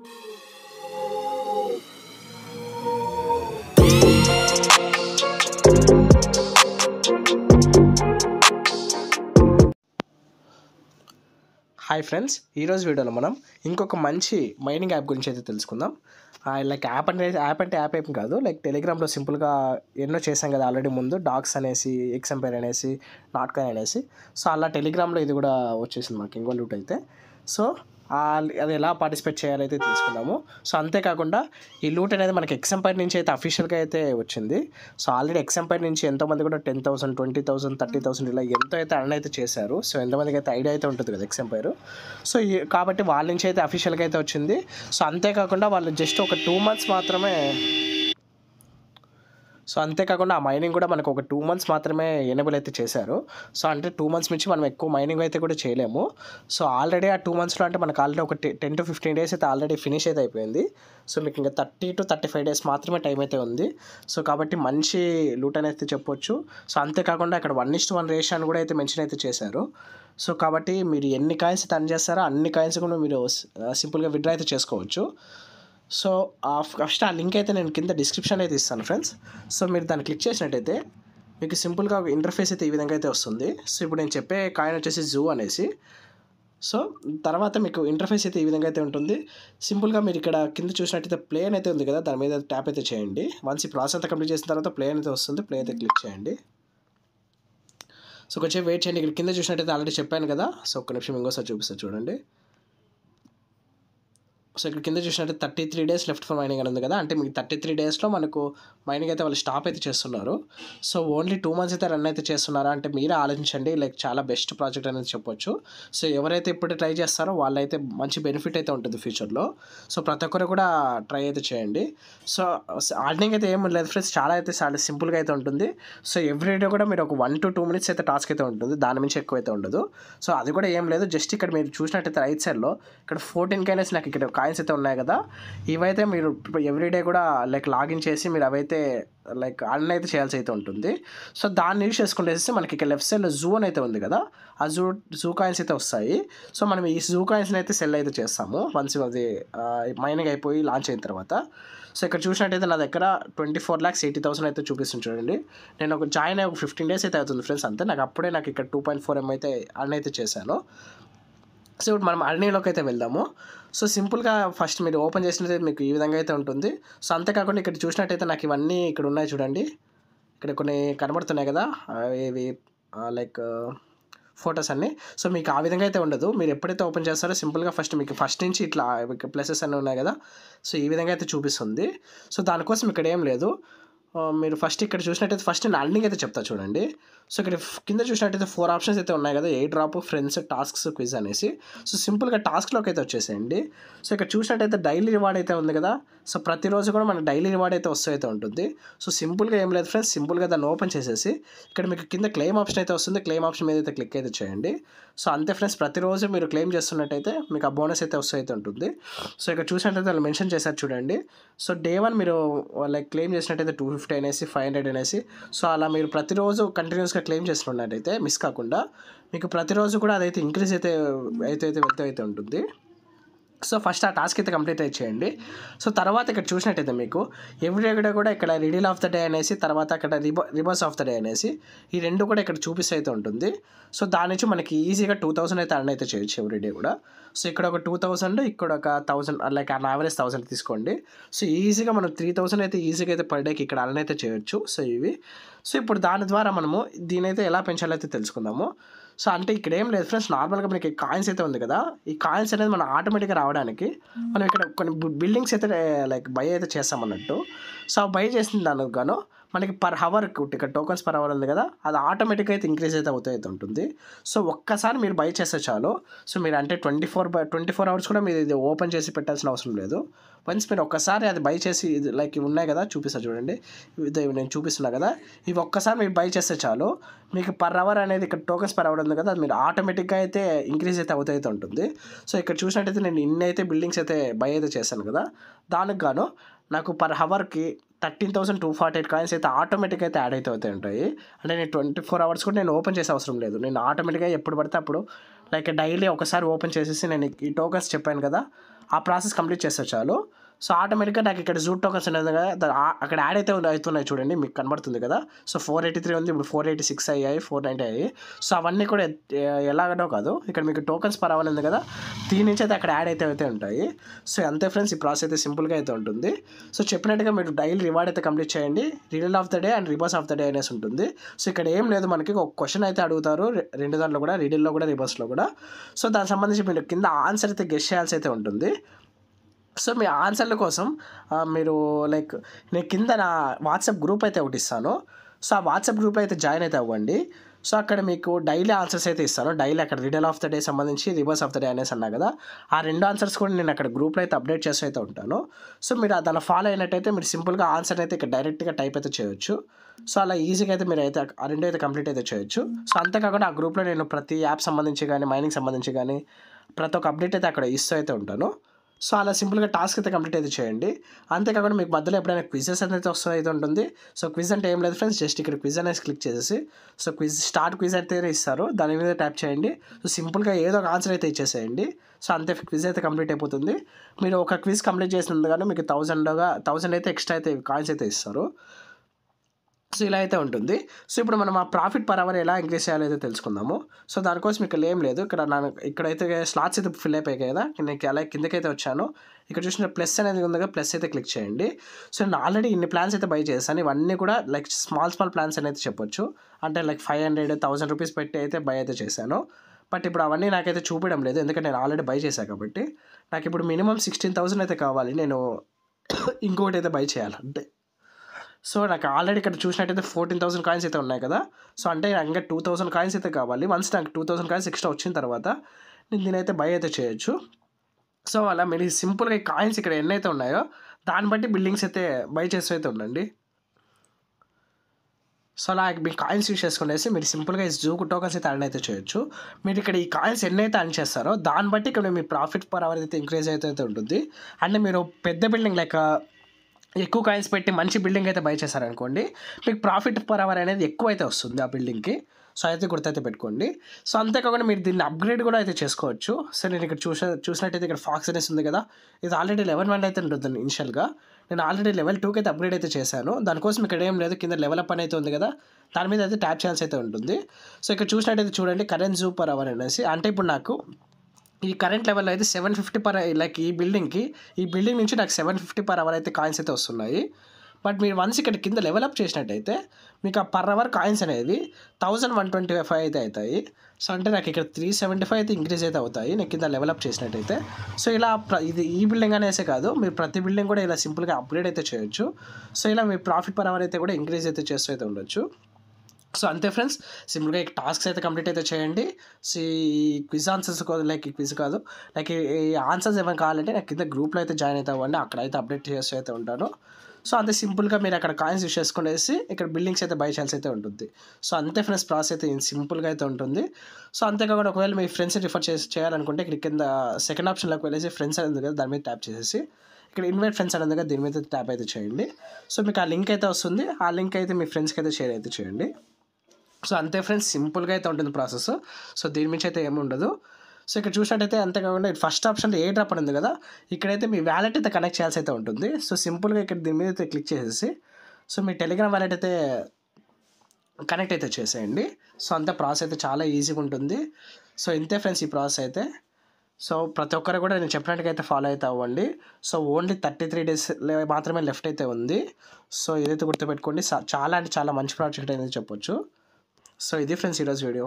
Hi friends, ఈరోజు వీడియోలో మనం ఇంకొక మంచి మైనింగ్ యాప్ గురించి అయితే తెలుసుకుందాం. లైక్ యాప్ అంటే యాప్ ఏం కాదు, లైక్ టెలిగ్రామ్లో సింపుల్గా ఎన్నో చేసాం కదా ఆల్రెడీ ముందు, డాక్స్ అనేసి, ఎక్సెంపైర్ అనేసి, నాట్కాయిన్ అనేసి. సో అలా టెలిగ్రామ్లో ఇది కూడా వచ్చేసింది మాకు ఇంకో లూట్ అయితే. సో అది ఎలా పార్టిసిపేట్ చేయాలైతే తెలుసుకున్నాము. సో అంతేకాకుండా ఈ లూట్ అనేది మనకి ఎక్సెంపైర్ నుంచి అయితే అఫీషియల్గా అయితే వచ్చింది. సో ఆల్రెడీ ఎక్సెంపైర్ నుంచి ఎంతోమంది కూడా 10,000, 20,000, 30,000 ఇలా ఎంతో అయితే అర్న్ అయితే చేశారు. సో ఎంతమందికి అయితే ఐడియా అయితే ఉంటుంది కదా ఎక్సెంపైర్. సో కాబట్టి వాళ్ళ నుంచి అయితే అఫీషియల్గా అయితే వచ్చింది. సో అంతేకాకుండా వాళ్ళు జస్ట్ ఒక 2 months మాత్రమే, సో అంతేకాకుండా ఆ మైనింగ్ కూడా మనకు ఒక 2 months మాత్రమే ఎనేబుల్ అయితే చేశారు. సో అంటే 2 months నుంచి మనం ఎక్కువ మైనింగ్ అయితే కూడా చేయలేము. సో ఆల్రెడీ ఆ 2 monthsలో అంటే మనకు ఆల్రెడీ ఒక 10 to 15 days అయితే ఆల్రెడీ ఫినిష్ అయితే అయిపోయింది. సో మీకు ఇంకా 30 to 35 days మాత్రమే టైం అయితే ఉంది. సో కాబట్టి మంచి లూట్ అని అయితే చెప్పొచ్చు. సో అంతేకాకుండా ఇక్కడ 1:1 రేషియో అని కూడా అయితే మెన్షన్ అయితే చేశారు. సో కాబట్టి మీరు ఎన్ని కాయిన్స్ టర్న్ చేస్తారో అన్ని కాయిన్స్ కూడా మీరు సింపుల్గా విత్డ్రా అయితే చేసుకోవచ్చు. సో ఫస్ట్ ఆ లింక్ అయితే నేను కింద డిస్క్రిప్షన్ అయితే ఇస్తాను ఫ్రెండ్స్. సో మీరు దాన్ని క్లిక్ చేసినట్టయితే మీకు సింపుల్గా ఒక ఇంటర్ఫేస్ అయితే ఈ విధంగా అయితే వస్తుంది. సో ఇప్పుడు నేను చెప్పే కాయిన్ వచ్చేసి జూ అనేసి. సో తర్వాత మీకు ఇంటర్ఫేస్ అయితే ఈ విధంగా అయితే ఉంటుంది. సింపుల్గా మీరు ఇక్కడ కింద చూసినట్టయితే ప్లే అయితే ఉంది కదా, దాని మీద ట్యాప్ అయితే చేయండి. వన్స్ ఈ ప్రాసెస్ అంతా కంప్లీట్ చేసిన తర్వాత ప్లే అయితే వస్తుంది, ప్లే అయితే క్లిక్ చేయండి. సో కొంచెం వెయిట్ చేయండి. ఇక్కడ కింద చూసినట్టయితే ఆల్రెడీ చెప్పాను కదా. సో ఒక్క నిమిషం ఇంకోసారి చూపిస్తాను చూడండి. సో ఇక్కడ కింద చూసినట్టు 33 days లెఫ్ట్ ఫర్ మైనింగ్ అని ఉంది కదా, అంటే మీకు 33 daysలో మనకు మైనింగ్ అయితే వాళ్ళు స్టాప్ అయితే చేస్తున్నారు. సో ఓన్లీ 2 months అయితే రన్ అయితే చేస్తున్నారా అంటే మీరే ఆలోచించండి. లైక్ చాలా బెస్ట్ ప్రాజెక్ట్ అనేది చెప్పొచ్చు. సో ఎవరైతే ఇప్పుడు ట్రై చేస్తారో వాళ్ళైతే మంచి బెనిఫిట్ అయితే ఉంటుంది ఫ్యూచర్లో. సో ప్రతి ఒక్కరు కూడా ట్రై అయితే చేయండి. సో అర్నింగ్ అయితే ఏమి లేదు ఫ్రెండ్స్, చాలా సింపుల్గా అయితే ఉంటుంది. సో ఎవ్రీడే కూడా మీరు ఒక 1 to 2 minutes అయితే టాస్క్ అయితే ఉంటుంది, దాని నుంచి ఎక్కువ అయితే ఉండదు. సో అది కూడా ఏం లేదు, జస్ట్ ఇక్కడ మీరు చూసినట్టయితే రైట్ సైడ్లో ఇక్కడ 14 కైనెస్ నాకు ఇక్కడ కాయిన్స్ అయితే ఉన్నాయి కదా, ఇవైతే మీరు ఎవ్రీడే కూడా లైక్ లాగిన్ చేసి మీరు అవైతే లైక్ అర్న్ అయితే చేయాల్సి అయితే ఉంటుంది. సో దాన్ని యూజ్ చేసుకుంటేస్తే మనకి ఇక్కడ లెఫ్ట్ సైడ్లో జూ అని అయితే ఉంది కదా, ఆ జూ కాయిన్స్ అయితే వస్తాయి. సో మనం ఈ జూ కాయిన్స్ని అయితే సెల్ అయితే చేస్తాము వన్స్ అది మైనింగ్ అయిపోయి లాంచ్ అయిన తర్వాత. సో ఇక్కడ చూసినట్టయితే నా దగ్గర 24,80,000 అయితే చూపిస్తుంది చూడండి. నేను ఒక జాయిన్ అయ్యి ఒక 15 days అయితే అవుతుంది ఫ్రెండ్స్, అంతే. నాకు అప్పుడే నాకు ఇక్కడ 2.4 M అయితే అర్న్ అయితే చేశాను. సో ఇప్పుడు మనం అర్నింగ్లోకి అయితే వెళ్దాము. సో సింపుల్గా ఫస్ట్ మీరు ఓపెన్ చేసినట్లయితే మీకు ఈ విధంగా అయితే ఉంటుంది. సో అంతేకాకుండా ఇక్కడ చూసినట్టయితే నాకు ఇవన్నీ ఇక్కడ ఉన్నాయి చూడండి, ఇక్కడ కొన్ని కనబడుతున్నాయి కదా, ఇవి లైక్ ఫొటోస్ అన్నీ. సో మీకు ఆ విధంగా అయితే ఉండదు. మీరు ఎప్పుడైతే ఓపెన్ చేస్తారో సింపుల్గా మీకు ఫస్ట్ నుంచి ఇట్లా ప్లేసెస్ అన్నీ ఉన్నాయి కదా, సో ఈ విధంగా అయితే చూపిస్తుంది. సో దానికోసం ఇక్కడ ఏం లేదు, మీరు ఫస్ట్ ఇక్కడ చూసినట్టయితే ఫస్ట్ నేను అర్నింగ్ అయితే చెప్తా చూడండి. సో ఇక్కడ కింద చూసినట్టయితే 4 options అయితే ఉన్నాయి కదా, air drop, friends, tasks, quiz అనేసి. సో సింపుల్గా టాస్క్లోకి అయితే వచ్చేసేయండి. సో ఇక్కడ చూసినట్టయితే డైలీ రివార్డ్ అయితే ఉంది కదా, సో ప్రతిరోజు కూడా మనకు డైలీ రివార్డ్ అయితే వస్తూ అయితే ఉంటుంది. సో సింపుల్గా ఏం లేదు ఫ్రెండ్స్, సింపుల్గా దాన్ని ఓపెన్ చేసేసి ఇక్కడ మీకు కింద క్లెయిమ్ ఆప్షన్ అయితే వస్తుంది, క్లెయిమ్ ఆప్షన్ మీద అయితే క్లిక్ అయితే చేయండి. సో అంతే ఫ్రెండ్స్, ప్రతిరోజు మీరు క్లెయిమ్ చేస్తున్నట్టయితే మీకు ఆ బోనస్ అయితే వస్తూ అయితే ఉంటుంది. సో ఇక్కడ చూసినట్టయితే వాళ్ళు మెన్షన్ చేశారు చూడండి. సో Day 1 మీరు లైక్ క్లెయిమ్ చేసినట్టయితే 250 అనేసి, 500 అనేసి. సో అలా మీరు ప్రతిరోజు కంటిన్యూస్గా క్లెయిమ్ చేస్తున్నట్టయితే మిస్ కాకుండా మీకు ప్రతిరోజు కూడా అదైతే ఇంక్రీజ్ అయితే వెళ్తూ అయితే ఉంటుంది. సో ఫస్ట్ ఆ టాస్క్ అయితే కంప్లీట్ అయితే చేయండి. సో తర్వాత ఇక్కడ చూసినట్టయితే మీకు ఎవ్రీడే కూడా ఇక్కడ రిడీల్ ఆఫ్ ద డే అనేసి, తర్వాత అక్కడ రివర్స్ ఆఫ్ ద డే అనేసి, ఈ రెండు కూడా ఇక్కడ చూపిస్తూ అయితే ఉంటుంది. సో దాని నుంచి మనకి ఈజీగా 2,000 అయితే అర్న్ అయితే చేయొచ్చు ఎవ్రీడే కూడా. సో ఇక్కడ ఒక 2,000, ఇక్కడ ఒక 1,000, లైక్ అన్ యావరేజ్ 1,000 తీసుకోండి. సో ఈజీగా మనం 3,000 అయితే ఈజీగా అయితే పర్ డేకి ఇక్కడ అర్న్ అయితే చేయొచ్చు. సో ఇవి. సో ఇప్పుడు దాని ద్వారా మనము దీని అయితే ఎలా పెంచాలో అయితే తెలుసుకుందాము. సో అంటే ఇక్కడ ఏం లేదు ఫ్రెండ్స్, నార్మల్గా మనకి కాయిన్స్ అయితే ఉంది కదా, ఈ కాయిన్స్ అనేది మనం ఆటోమేటిక్గా రావడానికి మనం ఇక్కడ కొన్ని బిల్డింగ్స్ అయితే లైక్ బై అయితే చేస్తామన్నట్టు. సో బై చేసిన దానికి గాను మనకి పర్ హవర్ ఇక్కడ టోకన్స్ పర్ అవర్ ఉంది కదా, అది ఆటోమేటిక్గా అయితే ఇంక్రీజ్ అయితే అవుతూ ఉంటుంది. సో ఒక్కసారి మీరు బై చేస్తే చాలు. సో మీరు అంటే 24 hours కూడా మీరు ఇది ఓపెన్ చేసి పెట్టాల్సిన అవసరం లేదు. వన్స్ మీరు ఒక్కసారి అది బై చేసి లైక్ ఇవి ఉన్నాయి కదా, చూపిస్తా చూడండి, ఇది నేను చూపిస్తున్నా కదా, ఇవి ఒక్కసారి మీరు బై చేస్తే చాలు, మీకు పర్ అవర్ అనేది ఇక్కడ టోకన్స్ పర్ అవర్ ఉంది కదా, అది మీరు ఆటోమేటిక్గా అయితే ఇంక్రీజ్ అయితే అవుతూ ఉంటుంది. సో ఇక్కడ చూసినట్టయితే నేను ఇన్ని అయితే బిల్డింగ్స్ అయితే బై అయితే చేశాను కదా, దానికి గాను నాకు పర్ హవర్కి 13,248 కాయిన్స్ అయితే ఆటోమేటిక్గా అయితే యాడ్ అయితే ఉంటాయి. అంటే నేను 24 hours కూడా నేను ఓపెన్ చేసే అవసరం లేదు. నేను ఆటోమేటిక్గా ఎప్పుడు పడితే అప్పుడు లైక్ డైలీ ఒకసారి ఓపెన్ చేసేసి నేను ఈ టోకన్స్ చెప్పాను కదా, ఆ ప్రాసెస్ కంప్లీట్ చేస్తే చాలు. సో ఆటోమేటిక్గా నాకు ఇక్కడ జూట్ టోకన్స్ అనేది కదా అక్కడ యాడ్ అయితే అవుతున్నాయి చూడండి, మీకు కనబడుతుంది కదా. సో 483 ఉంది, ఇప్పుడు 486 అయ్యాయి, 490 అయ్యాయి. సో అవన్నీ కూడా ఎలాగనో కాదు, ఇక్కడ మీకు టోకన్స్ పర్ అవర్ ఉంది కదా, దీని నుంచి అయితే అక్కడ యాడ్ అయితే ఉంటాయి. సో అంతే ఫ్రెండ్స్, ఈ ప్రాసెస్ అయితే సింపుల్గా అయితే ఉంటుంది. సో చెప్పినట్టుగా మీరు డైలీ రివార్డ్ అయితే కంప్లీట్ చేయండి. Riddle of the day and reverse of the day అనేసి ఉంటుంది. సో ఇక్కడ ఏం లేదు, మనకి ఒక క్వశ్చన్ అయితే అడుగుతారు, రెండు దాంట్లో కూడా, రిడిల్లో కూడా రివర్స్లో కూడా. సో దానికి సంబంధించి మీరు కింద ఆన్సర్ అయితే గెస్ చేయాల్సి అయితే ఉంటుంది. సో మీ ఆన్సర్ల కోసం మీరు లైక్ నేను కింద నా వాట్సాప్ గ్రూప్ అయితే ఒకటి ఇస్తాను. సో ఆ వాట్సాప్ గ్రూప్ అయితే జాయిన్ అయితే అవ్వండి. సో అక్కడ మీకు డైలీ ఆన్సర్స్ అయితే ఇస్తాను. డైలీ అక్కడ రిడల్ ఆఫ్ ద డే సంబంధించి, రివర్స్ ఆఫ్ ద డే అనేసి అన్నా కదా, ఆ రెండు ఆన్సర్స్ కూడా నేను అక్కడ గ్రూప్లో అయితే అప్డేట్ చేస్తూ అయితే ఉంటాను. సో మీరు దాన్ని ఫాలో అయినట్టయితే మీరు సింపుల్గా ఆన్సర్ అయితే ఇక్కడ డైరెక్ట్గా టైప్ అయితే చేయొచ్చు. సో అలా ఈజీగా అయితే మీరు అయితే ఆ రెండు అయితే కంప్లీట్ అయితే చేయొచ్చు. సో అంతేకాకుండా ఆ గ్రూప్లో నేను ప్రతి యాప్ సంబంధించి కానీ, మైనింగ్ సంబంధించి కానీ ప్రతి ఒక్క అప్డేట్ అయితే అక్కడ ఇస్తూ అయితే ఉంటాను. సో అలా సింపుల్గా టాస్క్ అయితే కంప్లీట్ అయితే చేయండి. అంతేకాకుండా మీకు మధ్యలో ఎప్పుడైనా క్విజెస్ అనేది వస్తూ అయితే ఉంటుంది. సో క్విజ్ అంటే ఏం లేదు ఫ్రెండ్స్, జస్ట్ ఇక్కడ క్విజ్ అనేది క్లిక్ చేసేసి, సో స్టార్ట్ క్విజ్ అయితే ఇస్తారు, దాని మీద ట్యాప్ చేయండి. సో సింపుల్గా ఏదో ఒక ఆన్సర్ అయితే ఇచ్చేసేయండి. సో అంతే, క్విజ్ అయితే కంప్లీట్ అయిపోతుంది. మీరు ఒక క్విజ్ కంప్లీట్ చేసినందుకు మీకు 1000 అయితే ఎక్స్ట్రా అయితే కాయిన్స్ అయితే ఇస్తారు. సో ఇలా అయితే ఉంటుంది. సో ఇప్పుడు మనం ఆ ప్రాఫిట్ పర్ అవర్ ఎలా ఇంక్రీజ్ చేయాలో అయితే తెలుసుకుందాము. సో దానికోసం ఇక్కడ ఏం లేదు, ఇక్కడైతే స్లాట్స్ అయితే ఫిల్ అయిపోయాయి కదా, నేను అలా కిందకైతే వచ్చాను. ఇక్కడ చూసిన ప్లస్ అనేది ఉంది కదా, ప్లస్ అయితే క్లిక్ చేయండి. సో నేను ఆల్రెడీ ఇన్ని ప్లాన్స్ అయితే బై చేశాను, ఇవన్నీ కూడా లైక్ స్మాల్ ప్లాన్స్ అనేది చెప్పొచ్చు. అంటే లైక్ 500, 1000 రూపీస్ పెట్టి అయితే బై అయితే చేశాను. బట్ ఇప్పుడు అవన్నీ నాకైతే చూపించడం లేదు, ఎందుకంటే నేను ఆల్రెడీ బై చేశాను కాబట్టి. నాకు ఇప్పుడు మినిమం 16,000 అయితే కావాలి, నేను ఇంకొకటి అయితే బై చేయాలంటే. సో నాకు ఆల్రెడీ ఇక్కడ చూసినట్టయితే 14,000 కాయిన్స్ అయితే ఉన్నాయి కదా. సో అంటే నాకు ఇంకా 2,000 కాయిన్స్ అయితే కావాలి. వన్స్ నాకు 2,000 కాయిన్స్ ఎక్స్ట్రా వచ్చిన తర్వాత నేను దీనైతే బై అయితే చేయొచ్చు. సో అలా మీరు సింపుల్గా ఈ కాయిన్స్ ఇక్కడ ఎన్నైతే ఉన్నాయో దాన్ని బట్టి బిల్డింగ్స్ అయితే బై చేస్తూ అయితే ఉండండి. సో అలా మీ కాయిన్స్ యూస్ చేసుకునేసి మీరు సింపుల్గా ఈ జూ టోకన్స్ అయితే అర్న్ అయితే చేయొచ్చు. మీరు ఇక్కడ ఈ కాయిన్స్ ఎన్నైతే అర్న్ చేస్తారో దాన్ని బట్టి ఇక్కడ మీ ప్రాఫిట్ పర్ అవర్ అయితే ఇంక్రీజ్ అయితే ఉంటుంది. అంటే మీరు పెద్ద బిల్డింగ్ లైక్ ఎక్కువ కాయిన్స్ పెట్టి మంచి బిల్డింగ్ అయితే బై చేశారనుకోండి, మీకు ప్రాఫిట్ పర్ అవర్ అనేది ఎక్కువ అయితే వస్తుంది ఆ బిల్డింగ్కి. సో అయితే గుర్తయితే పెట్టుకోండి. సో అంతేకాకుండా మీరు దీన్ని అప్గ్రేడ్ కూడా అయితే చేసుకోవచ్చు. సో నేను ఇక్కడ చూసినట్టయితే ఇక్కడ ఫాక్స్ అనేసి ఉంది కదా, ఇది ఆల్రెడీ లెవెల్ 1 అయితే ఉంటుంది ఇనిషియల్గా. నేను ఆల్రెడీ లెవెల్ 2కి అయితే అప్గ్రేడ్ అయితే చేశాను. దానికోసం ఇక్కడ ఏం లేదు, కింద లెవెల్ అప్ అయితే ఉంది కదా, దాని మీద అయితే ట్యాప్ చేయాల్సి అయితే ఉంటుంది. సో ఇక్కడ చూసినట్టయితే చూడండి, కరెంట్ జూ పర్ అవర్ అనేసి, అంటే ఇప్పుడు నాకు ఈ కరెంట్ లెవెల్లో అయితే 750 లైక్ ఈ బిల్డింగ్ నుంచి నాకు 750 పర్ అవర్ అయితే కాయిన్స్ అయితే వస్తున్నాయి. బట్ మీరు వన్స్ ఇక్కడ కింద లెవెల్ అప్ చేసినట్టయితే మీకు ఆ పర్ అవర్ కాయిన్స్ అనేది 1125 అయితే అవుతాయి. సో అంటే నాకు ఇక్కడ 375 అయితే ఇంక్రీజ్ అయితే అవుతాయి నేను కింద లెవెల్ అప్ చేసినట్టయితే. సో ఇలా ఇది ఈ బిల్డింగ్ అనేసే కాదు, మీరు ప్రతి బిల్డింగ్ కూడా ఇలా సింపుల్గా అప్గ్రేడ్ అయితే చేయొచ్చు. సో ఇలా మీ ప్రాఫిట్ పర్ అవర్ అయితే కూడా ఇంక్రీజ్ అయితే చేస్తూ అయితే ఉండొచ్చు. సో అంతే ఫ్రెండ్స్, సింపుల్గా ఈ టాస్క్స్ అయితే కంప్లీట్ అయితే చేయండి. సో ఈ క్విజ్ ఆన్సర్స్ లైక్ ఈ క్విజ్ కాదు, లైక్ ఈ ఆన్సర్స్ ఏమైనా కావాలంటే నాకు కింద గ్రూప్లో అయితే జాయిన్ అయితే అవ్వండి, అక్కడైతే అప్డేట్ చేస్తూ అయితే ఉంటాను. సో అంతే సింపుల్గా మీరు అక్కడ కాయిన్స్ యూస్ చేసుకునేసి ఇక్కడ బిల్డింగ్స్ అయితే బై చేయాల్సి అయితే ఉంటుంది. సో అంతే ఫ్రెండ్స్, ప్రాసెస్ అయితే సింపుల్గా అయితే ఉంటుంది. సో అంతేకాకుండా ఒకవేళ మీ ఫ్రెండ్స్ రిఫర్ చేయాలనుకుంటే ఇక్కడ కింద సెకండ్ ఆప్షన్లోకి వెళ్ళేసి ఫ్రెండ్స్ అనేది కదా, దాని మీద ట్యాప్ చేసేసి ఇక్కడ ఇన్వైట్ ఫ్రెండ్స్ అనేది కదా, దీని మీద ట్యాప్ అయితే చేయండి. సో మీకు ఆ లింక్ అయితే వస్తుంది, ఆ లింక్ అయితే మీ ఫ్రెండ్స్కి అయితే షేర్ అయితే చేయండి. సో అంతే ఫ్రెండ్స్, సింపుల్గా అయితే ఉంటుంది ప్రాసెస్. సో దీని నుంచి అయితే ఏమి ఉండదు. సో ఇక్కడ చూసినట్టయితే అంతేకాకుండా ఫస్ట్ ఆప్షన్లో ఏ డ్రాప్ అని ఉంది కదా, ఇక్కడైతే మీ వ్యాలెట్ అయితే కనెక్ట్ చేయాల్సి అయితే ఉంటుంది. సో సింపుల్గా ఇక్కడ దీని మీద అయితే క్లిక్ చేసేసి సో మీ టెలిగ్రామ్ వ్యాలెట్ అయితే కనెక్ట్ అయితే చేసేయండి. సో అంతే, ప్రాసెస్ అయితే చాలా ఈజీగా ఉంటుంది. సో ఇంతే ఫ్రెండ్స్ ఈ ప్రాసెస్ అయితే. సో ప్రతి ఒక్కరు కూడా నేను చెప్పినట్టుగా అయితే ఫాలో అయితే అవ్వండి. సో ఓన్లీ 33 days మాత్రమే లెఫ్ట్ అయితే ఉంది. సో ఇదైతే గుర్తుపెట్టుకోండి, చాలా అంటే చాలా మంచి ప్రాజెక్ట్ అనేది చెప్పొచ్చు. సో ఇది ఫ్రెండ్స్ ఈరోజు వీడియో.